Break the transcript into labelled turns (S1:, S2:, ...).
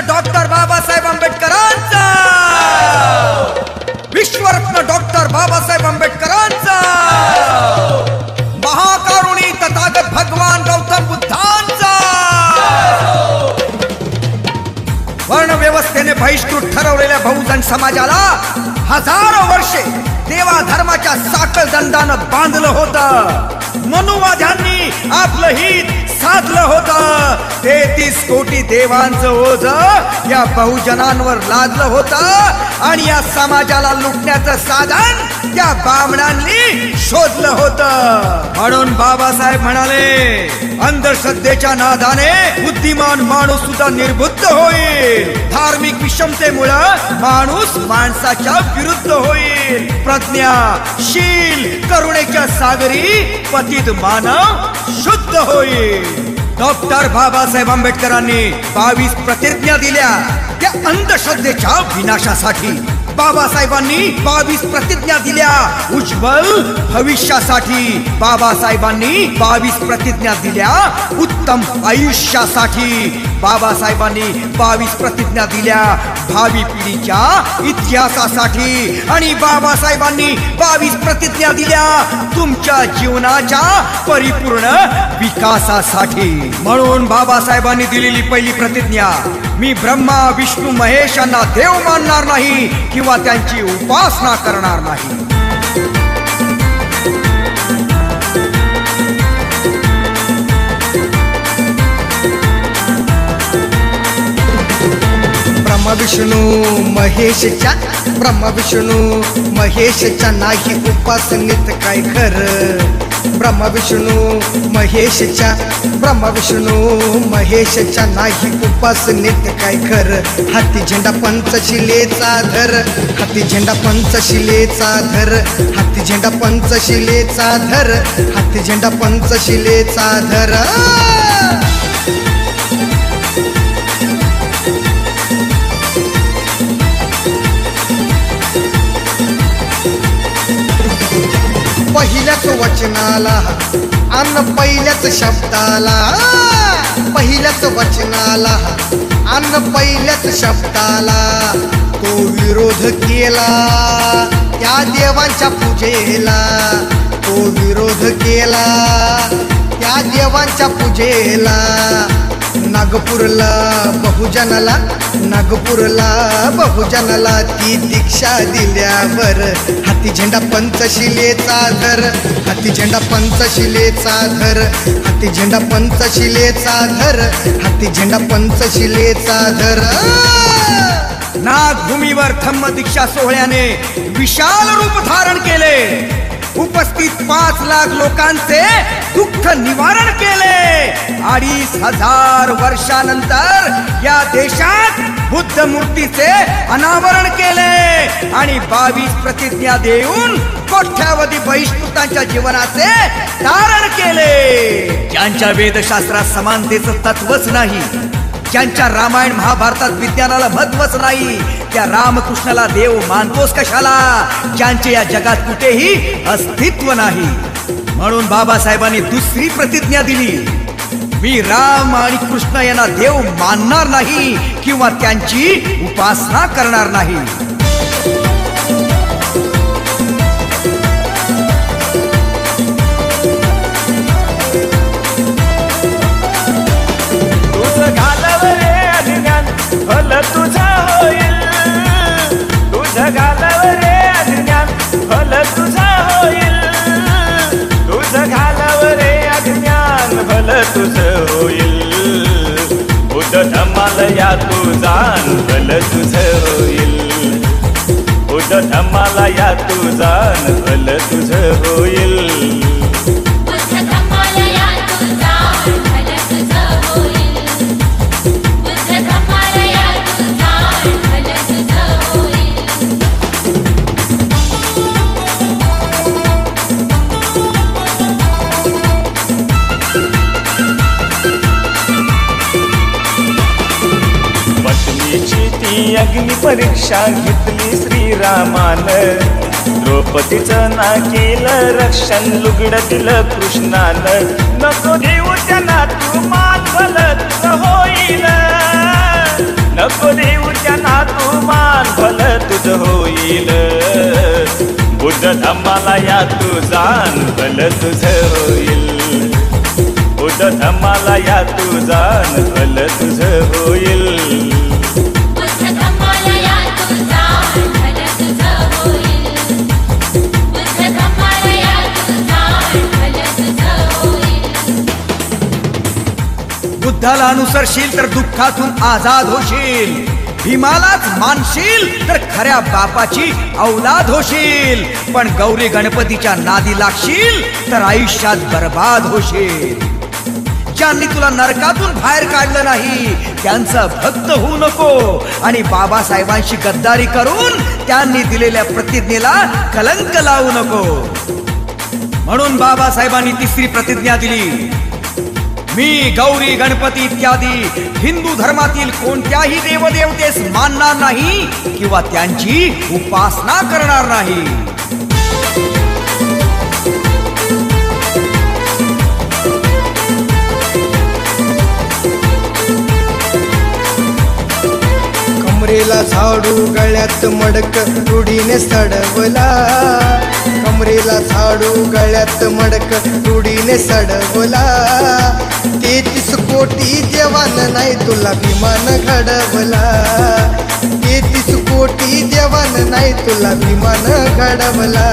S1: Doctor Babasaheb आंबेडकरांचा, विश्वरत्न doctor Babasaheb आंबेडकरांचा, महाकारुणी तथागत भगवान गौतम बुद्धांचा, वर्णव्यवस्थेने बहिष्कृत ठरवलेल्या बहुजन समाजाला हजारो वर्षे देवा धर्माच्या साखळ दंडानं बांधलं होतं। मनुवाद्यांनी आपलं हित साधलं होतं। 33 कोटी देवांचं ओझ या बहुजनांवर लादलं होतं आणि या समाजाला लुटण्याचं साधन त्या बामणांनी शोधलं होतं। म्हणून बाबासाहेब म्हणाले, अंधश्रद्धेच्या नादाने बुद्धिमान माणूस सुद्धा निर्बुद्ध होईल। धार्मिक विषमतेमुळे माणूस माणसाच्या विरुद्ध होईल। प्रज्ञा, शील, करुणेच्या सागरी पतित मानव शुद्ध होईल। डॉक्टर बाबासाहेब आंबेडकरांनी 22 प्रतिज्ञा दिल्या त्या अंधश्रद्धेच्या विनाशासाठी। बाबासाहेबांनी 22 प्रतिज्ञा दिल्या उज्ज्वल भविष्यासाठी। बाबासाहेबांनी 22 प्रतिज्ञा दिल्या उत्तम आयुष्यासाठी। बाबासाहेबांनी 22 प्रतिज्ञा दिल्या भावी पिढीच्या इतिहासासाठी। आणि बाबासाहेबांनी 22 प्रतिज्ञा दिल्या तुमच्या जीवनाच्या परिपूर्ण विकासासाठी। म्हणून बाबासाहेबांनी दिलेली पहिली प्रतिज्ञा, मी ब्रह्मा विष्णू महेश यांना देव मानणार नाही किंवा त्यांची उपासना करणार नाही।
S2: ब्रह्मा विष्णू महेशच्या नाही उपासनेत काय खरं। ब्रह्मा विष्णू महेशच्या नाही उपासनेत काय खरं। हाती झेंडा पंचशिलेचा धर, हाती झेंडा पंचशिलेचा धर, हाती झेंडा पंचशिलेचा धर, हाती झेंडा पंचशिलेचा धर। पहिल्याच वचनाला अन्न पहिल्याच शब्दाला, पहिल्याच वचनाला अन्न पहिल्याच शब्दाला तो विरोध केला त्या देवांच्या पूजेला। तो विरोध केला त्या देवांच्या पूजेला। नागपूरला बहुजनाला ती दीक्षा दिल्यावर हाती झेंडा पंचशिलेचा धर, हाती झेंडा पंचशिलेचा धर, हाती झेंडा पंचशिलेचा धर, हाती झेंडा पंचशिलेचा धर।
S1: नागभूमीवर धम्म दीक्षा सोहळ्याने विशाल रूप धारण केले। उपस्थित 5 लाख लोकांचे दुःख निवारण केले। 2500 वर्षानंतर या देशात बुद्ध मूर्तीचे अनावरण केले आणि 22 प्रतिज्ञा देऊन कोट्यावधी बहिष्कृतांच्या जीवनाचे तारण केले। ज्यांच्या वेदशास्त्रात समानतेचं तत्वच नाही, ज्यांच्या रामायण महाभारतात विज्ञानाला महत्वच नाही, त्या रामकृष्णाला देव मानतोस कशाला, ज्यांचे या जगात कुठेही अस्तित्व नाही। म्हणून बाबासाहेबांनी दुसरी प्रतिज्ञा दिली, मी राम आणि कृष्ण यांना देव मानणार नाही किंवा त्यांची उपासना करणार नाही।
S3: फल तुझा होईल, तुझ घालावर रे अज्ञान, फल तुझा होईल, तुझ घालावर रे अज्ञान, फल तुझ होईल। बुद्ध धम्माला या तू जाण, फल तुझ होईल। बुद्ध धम्माला या तू जाण, फल तुझ होईल। अग्नि परीक्षा घेतली श्रीरामानं, द्रौपदीचं ना केलं रक्षण, लुगडं दिलं कृष्णानं। नको देऊ त्यांना तू मान, फल तुझं होईल, नको देऊ त्यांना तू मान, भलं तुझं होईल. बुद्ध धम्माला या तू जाण, भलं तुझं होईल. बुद्ध धम्माला या तू जाण, भलं तुझं होईल.
S4: बुद्ध धम्माला या तू जाण, भलं तुझं होईल. बुद्ध धम्माला या तू जाण, भलं तुझं होईल.
S1: बुद्धाला अनुसरशील तर दुःखातून आजाद होशील. भीमालाच मानशील तर खऱ्या बापाची औलाद होशील. पण गौरी गणपतीच्या नादी लागशील तर आयुष्यात बर्बाद होशील. ज्यांनी तुला नरकातून बाहेर काढलं नाही त्यांचा भक्त होऊ नको, आणि बाबासाहेबांशी गद्दारी करून त्यांनी दिलेल्या प्रतिज्ञेला कलंक लावू नको. म्हणून बाबासाहेबांनी तिसरी प्रतिज्ञा दिली, मी गौरी गणपती इत्यादी हिंदू धर्मातील कोणत्याही देवदेवतेस मानणार नाही किंवा त्यांची उपासना करणार नाही.
S2: कमरेला झाडू गळ्यात मडक रूढीने सडवला. कमरेला झाडू गळ्यात मडक रूढीने सडवला. 33 कोटी देवान नाही तुला विमान घडवला. 33 कोटी देवान नाही तुला विमान घडवला.